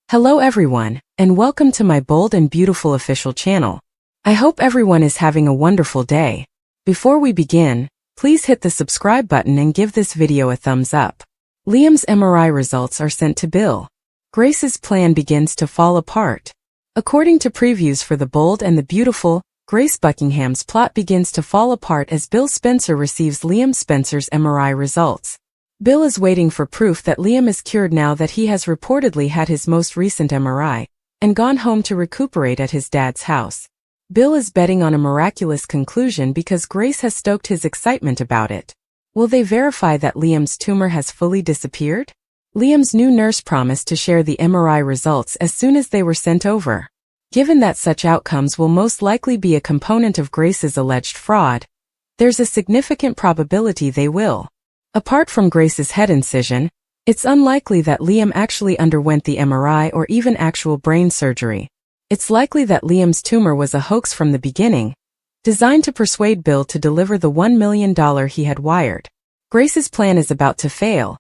Hello everyone, and welcome to my bold and beautiful official channel. I hope everyone is having a wonderful day. Before we begin, please hit the subscribe button and give this video a thumbs up. Liam's MRI results are sent to Bill. Grace's plan begins to fall apart. According to previews for The Bold and the Beautiful, Grace Buckingham's plot begins to fall apart as Bill Spencer receives Liam Spencer's MRI results. Bill is waiting for proof that Liam is cured now that he has reportedly had his most recent MRI and gone home to recuperate at his dad's house. Bill is betting on a miraculous conclusion because Grace has stoked his excitement about it. Will they verify that Liam's tumor has fully disappeared? Liam's new nurse promised to share the MRI results as soon as they were sent over. Given that such outcomes will most likely be a component of Grace's alleged fraud, there's a significant probability they will. Apart from Grace's head incision, it's unlikely that Liam actually underwent the MRI or even actual brain surgery. It's likely that Liam's tumor was a hoax from the beginning, designed to persuade Bill to deliver the $1 million he had wired. Grace's plan is about to fail,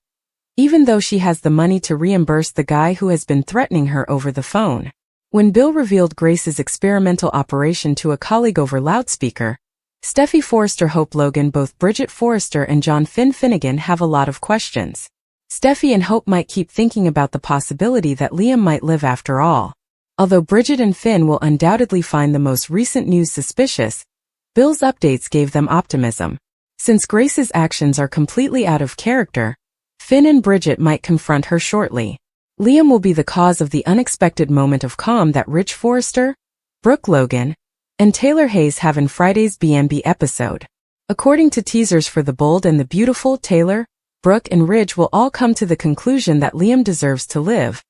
even though she has the money to reimburse the guy who has been threatening her over the phone. When Bill revealed Grace's experimental operation to a colleague over loudspeaker, Steffi Forrester, Hope Logan, both Bridget Forrester and John Finn Finnegan have a lot of questions. Steffi and Hope might keep thinking about the possibility that Liam might live after all. Although Bridget and Finn will undoubtedly find the most recent news suspicious, Bill's updates gave them optimism. Since Grace's actions are completely out of character, Finn and Bridget might confront her shortly. Liam will be the cause of the unexpected moment of calm that Rich Forrester, Brooke Logan, and Taylor Hayes have in Friday's B&B episode. According to teasers for The Bold and the Beautiful, Taylor, Brooke, and Ridge will all come to the conclusion that Liam deserves to live.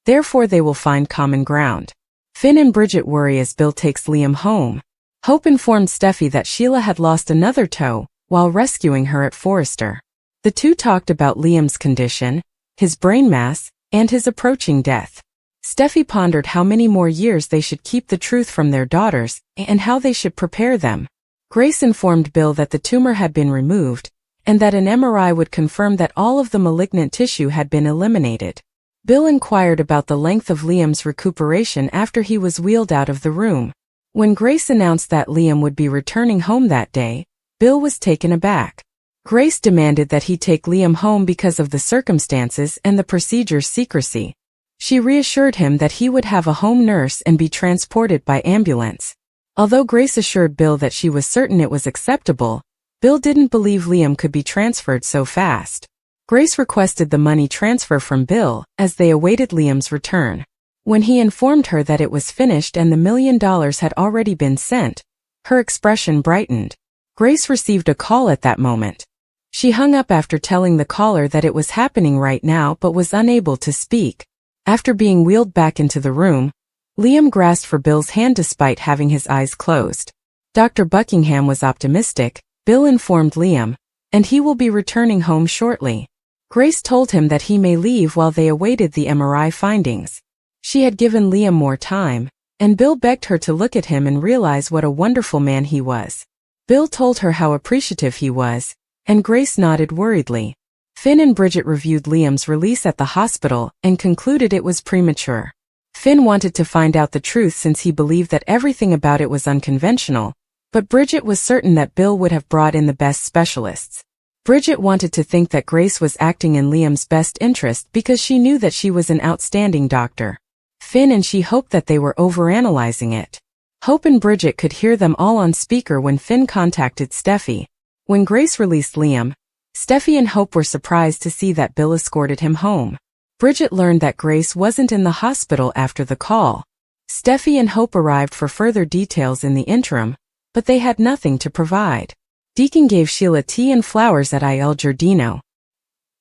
Therefore they will find common ground. Finn and Bridget worry as Bill takes Liam home. Hope informed Steffi that Sheila had lost another toe while rescuing her at Forrester. The two talked about Liam's condition, his brain mass, and his approaching death. Steffi pondered how many more years they should keep the truth from their daughters and how they should prepare them. Grace informed Bill that the tumor had been removed and that an MRI would confirm that all of the malignant tissue had been eliminated. Bill inquired about the length of Liam's recuperation after he was wheeled out of the room. When Grace announced that Liam would be returning home that day, Bill was taken aback. Grace demanded that he take Liam home because of the circumstances and the procedure's secrecy. She reassured him that he would have a home nurse and be transported by ambulance. Although Grace assured Bill that she was certain it was acceptable, Bill didn't believe Liam could be transferred so fast. Grace requested the money transfer from Bill as they awaited Liam's return. When he informed her that it was finished and the $1 million had already been sent, her expression brightened. Grace received a call at that moment. She hung up after telling the caller that it was happening right now but was unable to speak. After being wheeled back into the room, Liam grasped for Bill's hand despite having his eyes closed. Dr. Buckingham was optimistic, Bill informed Liam, and he will be returning home shortly. Grace told him that he may leave while they awaited the MRI findings. She had given Liam more time, and Bill begged her to look at him and realize what a wonderful man he was. Bill told her how appreciative he was, and Grace nodded worriedly. Finn and Bridget reviewed Liam's release at the hospital and concluded it was premature. Finn wanted to find out the truth since he believed that everything about it was unconventional, but Bridget was certain that Bill would have brought in the best specialists. Bridget wanted to think that Grace was acting in Liam's best interest because she knew that she was an outstanding doctor. Finn and she hoped that they were overanalyzing it. Hope and Bridget could hear them all on speaker when Finn contacted Steffi. When Grace released Liam, Steffi and Hope were surprised to see that Bill escorted him home. Bridget learned that Grace wasn't in the hospital after the call. Steffi and Hope arrived for further details in the interim, but they had nothing to provide. Deacon gave Sheila tea and flowers at Il Giardino.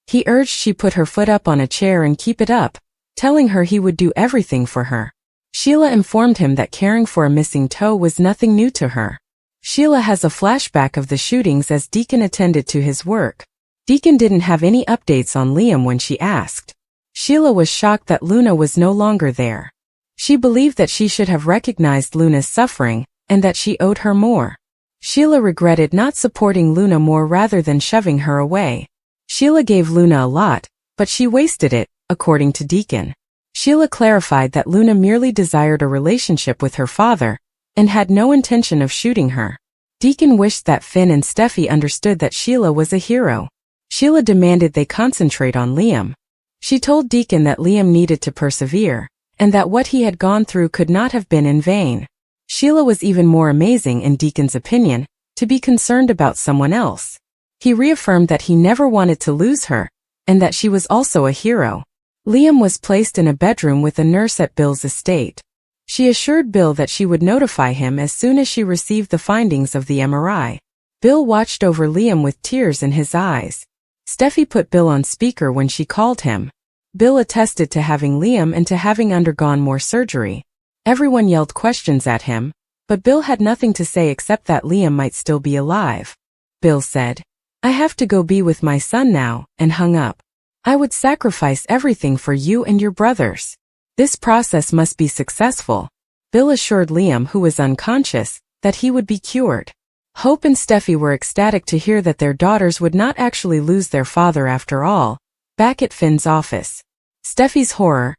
He urged she put her foot up on a chair and keep it up, telling her he would do everything for her. Sheila informed him that caring for a missing toe was nothing new to her. Sheila has a flashback of the shootings as Deacon attended to his work. Deacon didn't have any updates on Liam when she asked. Sheila was shocked that Luna was no longer there. She believed that she should have recognized Luna's suffering, and that she owed her more. Sheila regretted not supporting Luna more rather than shoving her away. Sheila gave Luna a lot, but she wasted it, according to Deacon. Sheila clarified that Luna merely desired a relationship with her father and had no intention of shooting her. Deacon wished that Finn and Steffi understood that Sheila was a hero. Sheila demanded they concentrate on Liam. She told Deacon that Liam needed to persevere, and that what he had gone through could not have been in vain. Sheila was even more amazing in Deacon's opinion, to be concerned about someone else. He reaffirmed that he never wanted to lose her, and that she was also a hero. Liam was placed in a bedroom with a nurse at Bill's estate. She assured Bill that she would notify him as soon as she received the findings of the MRI. Bill watched over Liam with tears in his eyes. Steffi put Bill on speaker when she called him. Bill attested to having Liam and to having undergone more surgery. Everyone yelled questions at him, but Bill had nothing to say except that Liam might still be alive. Bill said, "I have to go be with my son now," and hung up. "I would sacrifice everything for you and your brothers. This process must be successful." Bill assured Liam, who was unconscious, that he would be cured. Hope and Steffi were ecstatic to hear that their daughters would not actually lose their father after all. Back at Finn's office. Steffi's horror,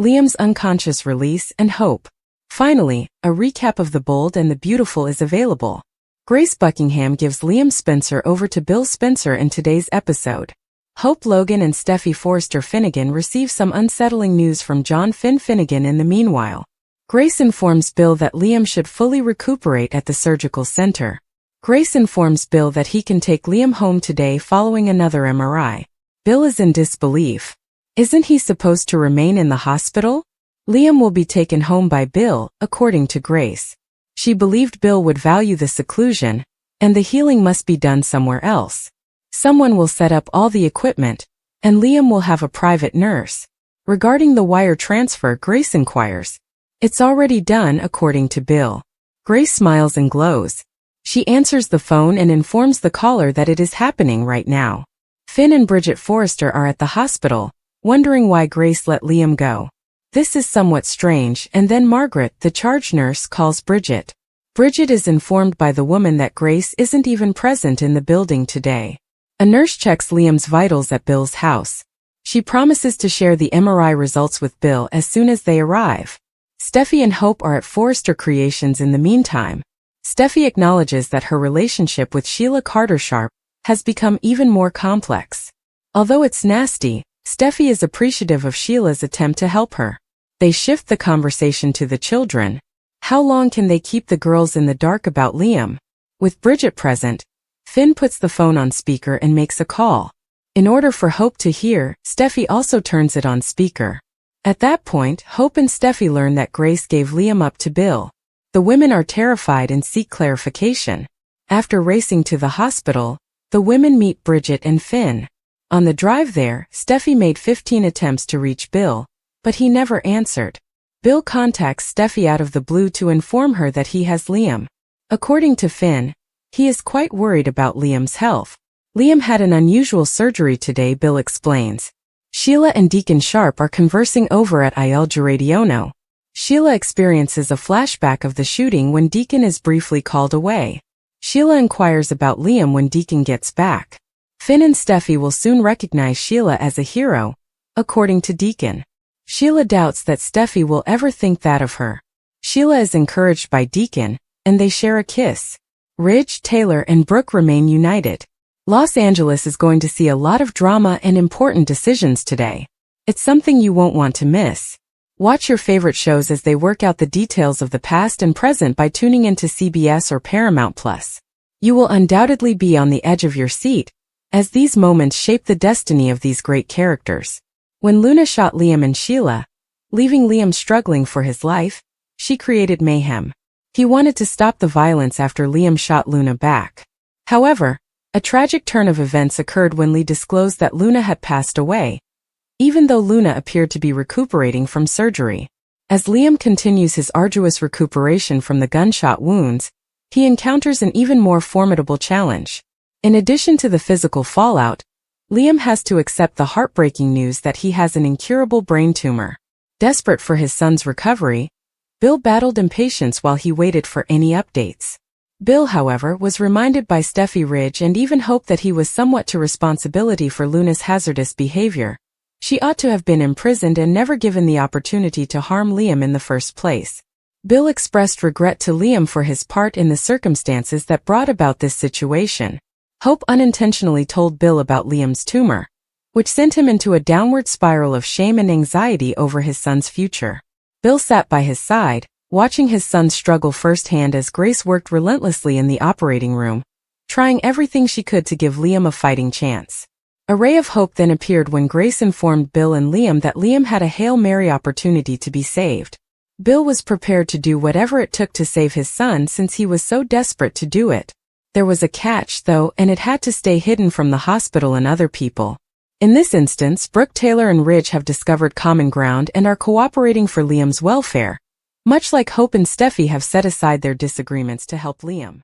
Liam's unconscious release, and hope. Finally, a recap of The Bold and the Beautiful is available. Grace Buckingham gives Liam Spencer over to Bill Spencer in today's episode. Hope Logan and Steffi Forrester Finnegan receive some unsettling news from John Finn Finnegan in the meanwhile. Grace informs Bill that Liam should fully recuperate at the surgical center. Grace informs Bill that he can take Liam home today following another MRI. Bill is in disbelief. Isn't he supposed to remain in the hospital? Liam will be taken home by Bill, according to Grace. She believed Bill would value the seclusion, and the healing must be done somewhere else. Someone will set up all the equipment, and Liam will have a private nurse. Regarding the wire transfer, Grace inquires. It's already done, according to Bill. Grace smiles and glows. She answers the phone and informs the caller that it is happening right now. Finn and Bridget Forrester are at the hospital, wondering why Grace let Liam go. This is somewhat strange, and then Margaret, the charge nurse, calls Bridget. Bridget is informed by the woman that Grace isn't even present in the building today. A nurse checks Liam's vitals at Bill's house. She promises to share the MRI results with Bill as soon as they arrive. Steffi and Hope are at Forrester Creations in the meantime. Steffi acknowledges that her relationship with Sheila Carter-Sharp has become even more complex. Although it's nasty, Steffi is appreciative of Sheila's attempt to help her. They shift the conversation to the children. How long can they keep the girls in the dark about Liam? With Bridget present, Finn puts the phone on speaker and makes a call. In order for Hope to hear, Steffi also turns it on speaker. At that point, Hope and Steffi learn that Grace gave Liam up to Bill. The women are terrified and seek clarification. After racing to the hospital, the women meet Bridget and Finn. On the drive there, Steffi made 15 attempts to reach Bill, but he never answered. Bill contacts Steffi out of the blue to inform her that he has Liam. According to Finn, he is quite worried about Liam's health. Liam had an unusual surgery today, Bill explains. Sheila and Deacon Sharp are conversing over at Il Giradiono. Sheila experiences a flashback of the shooting when Deacon is briefly called away. Sheila inquires about Liam when Deacon gets back. Finn and Steffi will soon recognize Sheila as a hero, according to Deacon. Sheila doubts that Steffi will ever think that of her. Sheila is encouraged by Deacon, and they share a kiss. Ridge, Taylor, and Brooke remain united. Los Angeles is going to see a lot of drama and important decisions today. It's something you won't want to miss. Watch your favorite shows as they work out the details of the past and present by tuning into CBS or Paramount+. You will undoubtedly be on the edge of your seat, as these moments shape the destiny of these great characters. When Luna shot Liam and Sheila, leaving Liam struggling for his life, she created mayhem. He wanted to stop the violence after Liam shot Luna back. However, a tragic turn of events occurred when Lee disclosed that Luna had passed away, even though Luna appeared to be recuperating from surgery. As Liam continues his arduous recuperation from the gunshot wounds, he encounters an even more formidable challenge. In addition to the physical fallout, Liam has to accept the heartbreaking news that he has an incurable brain tumor. Desperate for his son's recovery, Bill battled impatience while he waited for any updates. Bill, however, was reminded by Steffi, Ridge, and even Hope that he was somewhat to responsibility for Luna's hazardous behavior, She ought to have been imprisoned and never given the opportunity to harm Liam in the first place. Bill expressed regret to Liam for his part in the circumstances that brought about this situation. Hope unintentionally told Bill about Liam's tumor, which sent him into a downward spiral of shame and anxiety over his son's future. Bill sat by his side, watching his son struggle firsthand as Grace worked relentlessly in the operating room, trying everything she could to give Liam a fighting chance. A ray of hope then appeared when Grace informed Bill and Liam that Liam had a Hail Mary opportunity to be saved. Bill was prepared to do whatever it took to save his son since he was so desperate to do it. There was a catch, though, and it had to stay hidden from the hospital and other people. In this instance, Brooke Taylor and Ridge have discovered common ground and are cooperating for Liam's welfare, much like Hope and Steffi have set aside their disagreements to help Liam.